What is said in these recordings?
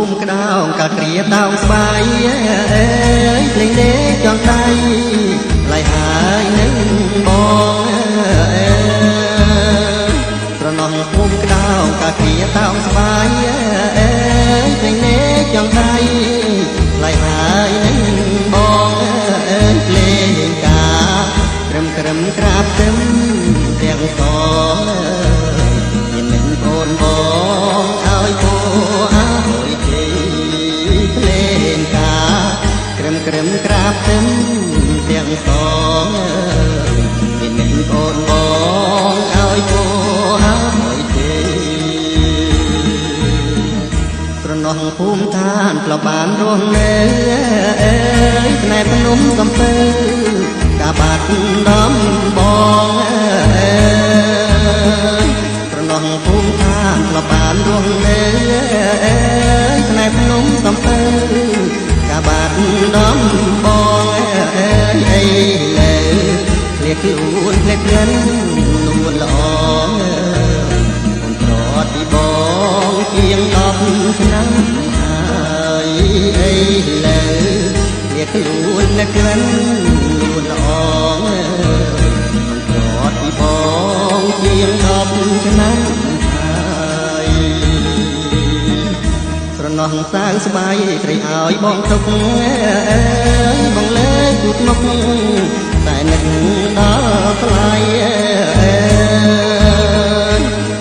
មិក្តោងកាគ្រាតោងស្បាយភ្លេងលេចង់ដៃឡៃហើយនឹងបងត្រណោះភូមិក្តោងកាគ្រាតោងស្បាយភ្លេងលេចង់ដៃឡៃហើយនឹងបងភ្លេងកាក្រឹមក្រឹមក្រាបទឹមទាំងសងមានមិនអូនបងឲ្យគួអើយទេភ្លេងកាក្រឹមក្រឹមក្រាបទឹមទាំងសងមានមិនអូនបងឲ្យគួអើយទេប្រណោះភូមិឋានក្លបានរស់នៅផ្នែកភ្នំកំពើកាបាត់ដំបងប្រណោះភូមិឋានក្លបានរស់នៅផ្នែកភ្នំកំពើកាបាត់ដំបងអីលើភ្លេចខ្លួនភ្លេចក្លិននួនល្អអូនប្រត់ពីបងជាង10ឆ្នាំហើយអីលើភ្លេចខ្លួនភ្លេចក្លិននួនល្អអូនប្រត់ពីបងជាង10ឆ្នាំហើយស្រណោះសៅស្បាយត្រីឲ្យបងទុកបងលើគូតមុខតែនឹកដល់ថ្លៃ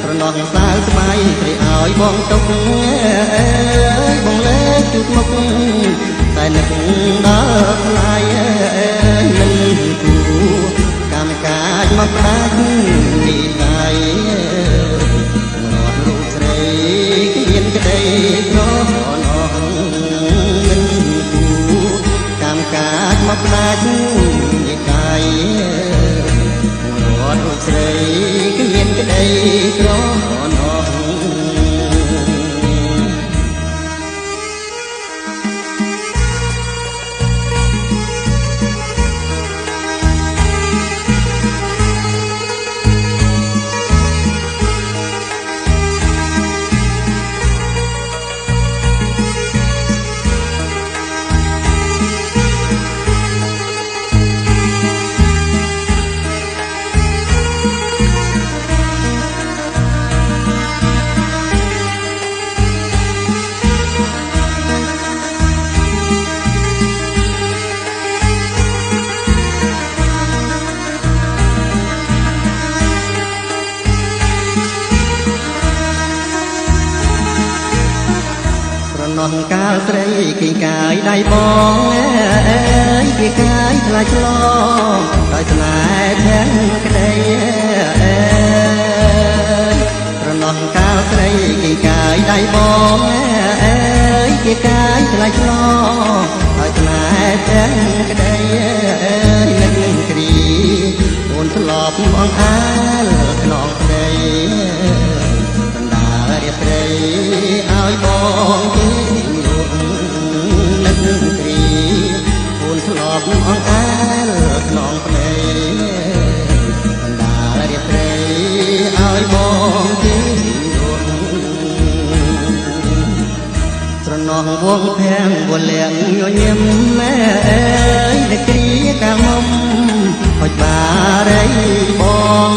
ស្រណោះសៅស្បាយត្រីឲ្យបងទុកបងលើគូតមុខតែនឹកដល់ថ្លៃមិនគូកម្មកាចមកផ្ដាច់និស័យរត់រូបស្រីគ្មានក្តីក្រណោះមិនគូកម្មកាចមកផ្ដាច់និស័យរត់រូបស្រីគ្មានក្តីក្រណោះនងកាលស្រីគីកាយដៃបងគីកាយថ្លៃឆ្លងដោយស្នេហ៍ភែនក្តីប្រណងកាលស្រីគីកាយដៃបងគីកាយថ្លៃឆ្លងដោយស្នេហ៍ភែនក្តីនឹកគ្រីអូនធ្លាប់អង្អាលខ្នងក្តីបណ្ដារាត្រីឲ្យបងទីនឹកគ្រីអូនធ្លាប់អង្អាលខ្នងក្តីបណ្ដារាត្រីឲ្យបងទីស្រណោះវងភាំងវលៀងញញឹមម៉ែនឹកគ្រីកាមុំហុចបារីបង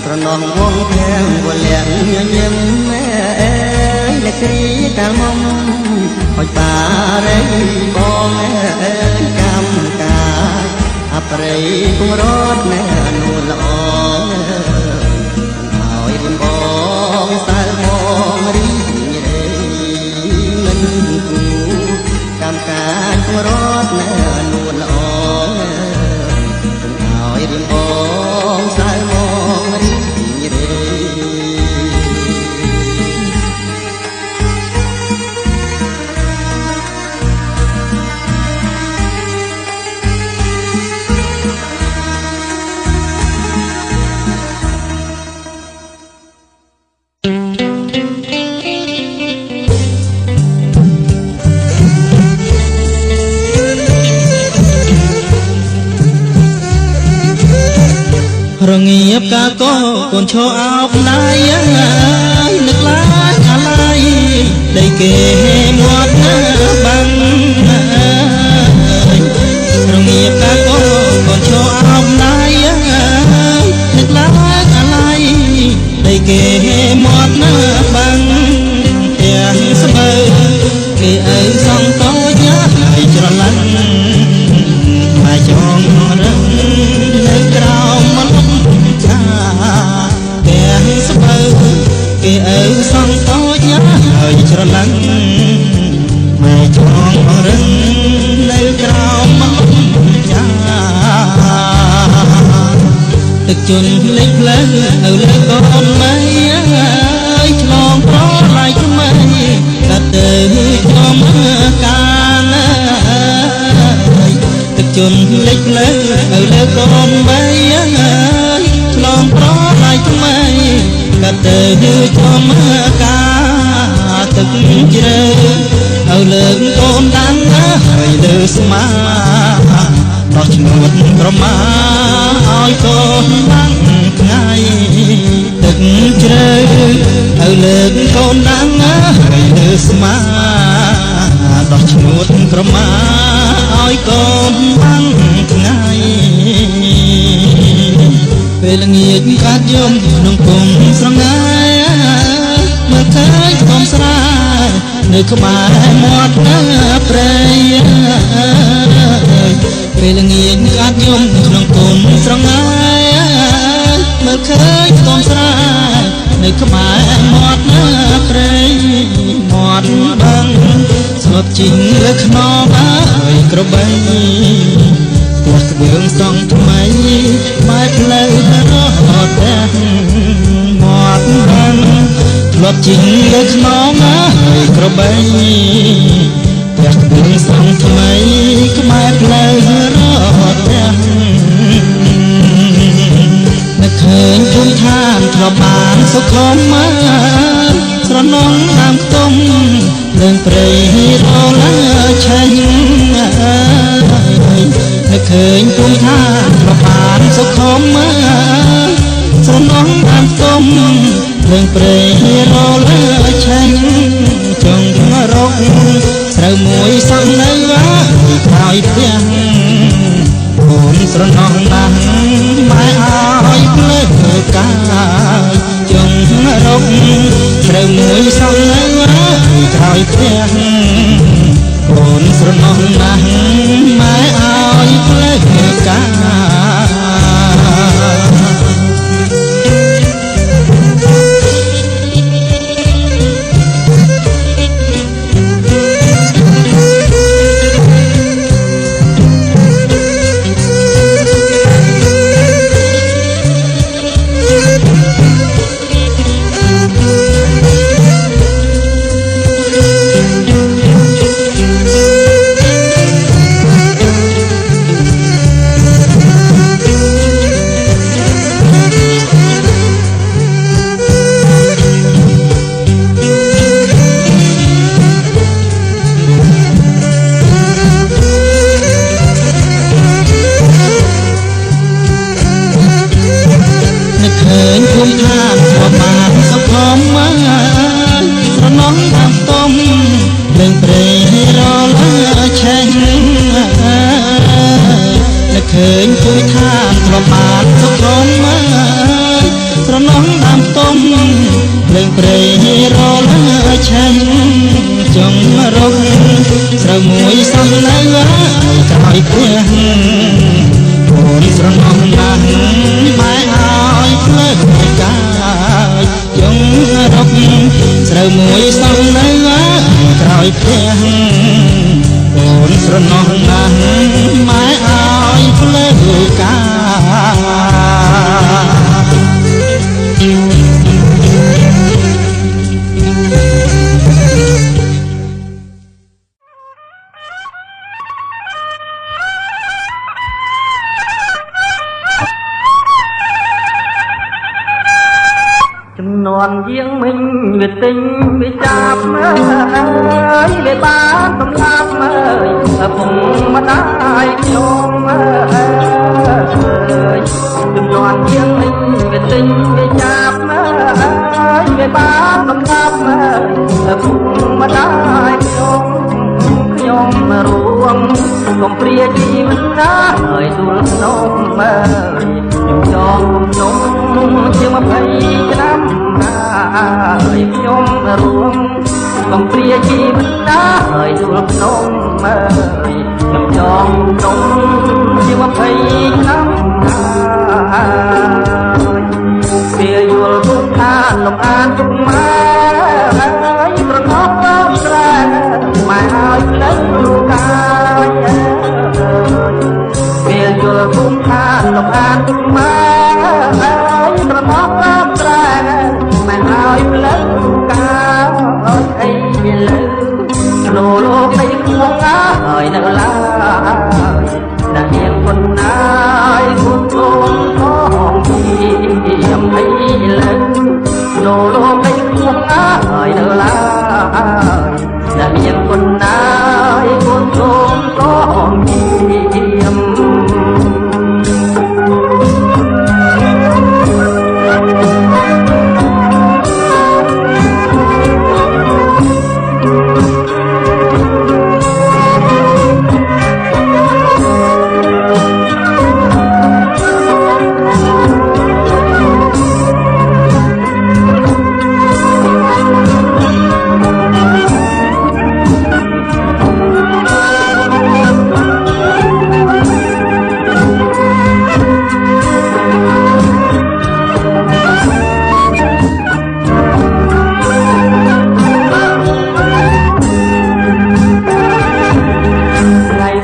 ស្រណោះវងភាំងវលៀងញញឹមម៉ែនឹកគ្រីកាមុំហុចបារីបងកម្មការអប្រិយគង់រត់ណែនួនល្អឲ្យរៀនបងសើមករីរេមិនគូកម្មការគង់រត់ណែនួនល្អឲ្យរៀនបងសើមករីរេរងាបកាកោកូនឈោអោបណៃនឹកឡាអាឡា គេមាត់ណាបាំងរងាបកាកូនកូនឈរអោបដៃនឹកឡើងអាឡ័យតែគេមាត់ណាបាំងទាំងស្បើគេអើសងតូចណាស់ហើយច្រឡំមកចងរឹងនៅក្រោមមកលំខាទាំងស្បើគេអើសងតូចណាស់ហើយច្រឡំមកចងរឹងនៅក្រោមមកលំខាទឹកជន់លេចផ្លើនៅលើកូនម៉ែឆ្លងប្រឡាយថ្មីកាត់ទៅចំកានទឹកជន់លេចផ្លើនៅលើកូនម៉ែឆ្លងប្រឡាយថ្មីកាត់ទៅចំកាទឹកជ្រៅនៅលើកូនដាំហើយលើស្មាដោះឈ្នួតក្រមាឲ្យកូនបាំងថ្ងៃទឹកជ្រៅទៅលើកូនដាំហើយលើស្មាដោះឈ្នួតក្រមាឲ្យកូនបាំងថ្ងៃពេលល្ងាចកាត់យំក្នុងគុំស្រងាយមើលឃើញខ្ទមស្រែនៅក្បែរមាត់ព្រៃពេលល្ងាចកាត់យំក្នុងគុំស្រងាយមើលឃើញខ្ទមស្រែនៅក្បែរមាត់ព្រៃមាត់បាំងស្លប់ជីងលើខ្នងហើយក្របីផ្ទះស្បឿងសង់ថ្មីម៉ែផ្លូវរត់ទាំងមាត់បាំងធ្លាប់ជីងលើខ្នងហើយក្របីផ្ទះស្បឿងសង់ថ្មីខ្មែរផ្លូវរត់ទាំងនឹកឃើញភូមិឋានធ្លាប់បានសុខុមស្រណងដើមខ្ទុំលើងព្រៃរលាឆេញនឹកឃើញភូមិឋានធ្លាប់បានសុខុមស្រណងដើមខ្ទុំលើងព្រៃរលាឆេញចង់រកស្រូវមួយសំនៅក្រោយផ្ទះអូនស្រណងណាស់ម៉ែឲ្យភ្លើកាយចង់រកស្រូវមួយសំនៅក្រោយផ្ទះអូនស្រណងណាស់ម៉ែឲ្យភ្លើកាឃើញគួយថាធ្លាប់បានសុខុមស្រណងដើមខ្ទុំភ្លើងព្រៃរលាឆេញចង់រកស្រូវមួយសំនៅក្រោយផ្ទះអូនស្រណងណាស់ម៉ែឲ្យភ្លើងកាយចង់រកស្រូវមួយសំនៅក្រោយផ្ទះអូនស្រណងណាស់ម៉ែឲ្យភ្លើងកាចំនួនជាងមិញវាទិញវាចាប់មើលវាបានសម្លាប់មើលពុំមិនได้ខ្ញុំចំនួនជាងមិញវាទិញវាចាប់មើលវាបានសម្លាប់មើលពុំមិន យខ្ញុំរួមកុំព្រាជីវិតណាហើយទូលភ្នំខ្ញុំចងគុំនំជា20ឆ្នាំហើយខ្ញុំរួមកុំព្រាជីវិតណាហើយទូលភ្នំខ្ញុំចងគុំនំជា20ឆ្នាំពេលយល់ទុកថាលំអានទុកមកហើយប្រណប់ដល់ស្រែមកឲ្យផ្លូវលូកាយពេលយល់ទុកថាលំអានទុកមកហើយប្រណប់ដល់ស្រែមកឲ្យផ្លូវលូកាយអីលើក្នុងលោកនៃក្នុងហើយនៅឡើយដែលមានคนណាយគុណគុំផងខ្ញុំអីលើក្នុងលោកនៃក្នុងហើយនៅឡើយដែលមានคนណាយគុណគុំផងខ្ញុំ Hãy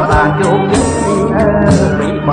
subscribe cho kênh Ghiền Mì Gõ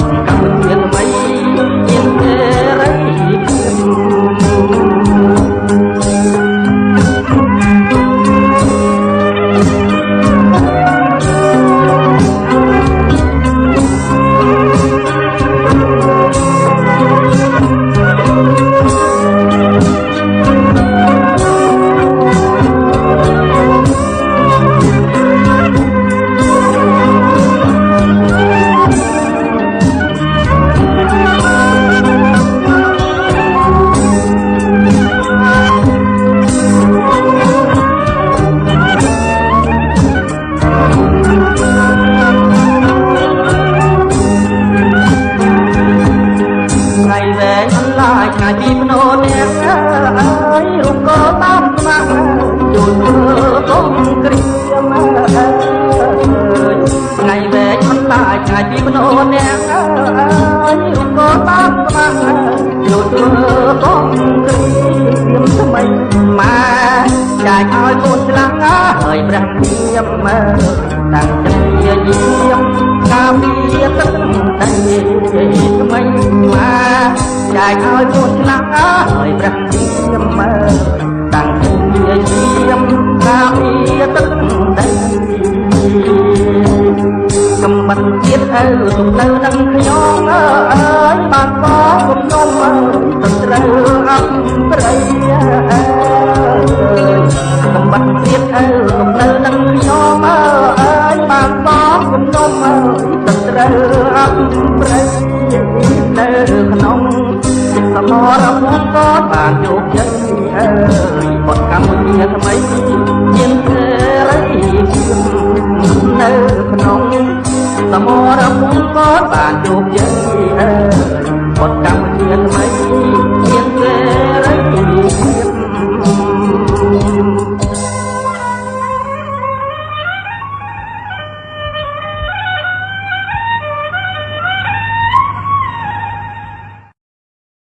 để không bỏ lỡ សមរភូមិក៏បានជោគជ័យអើយបទកម្មវិធីថ្មី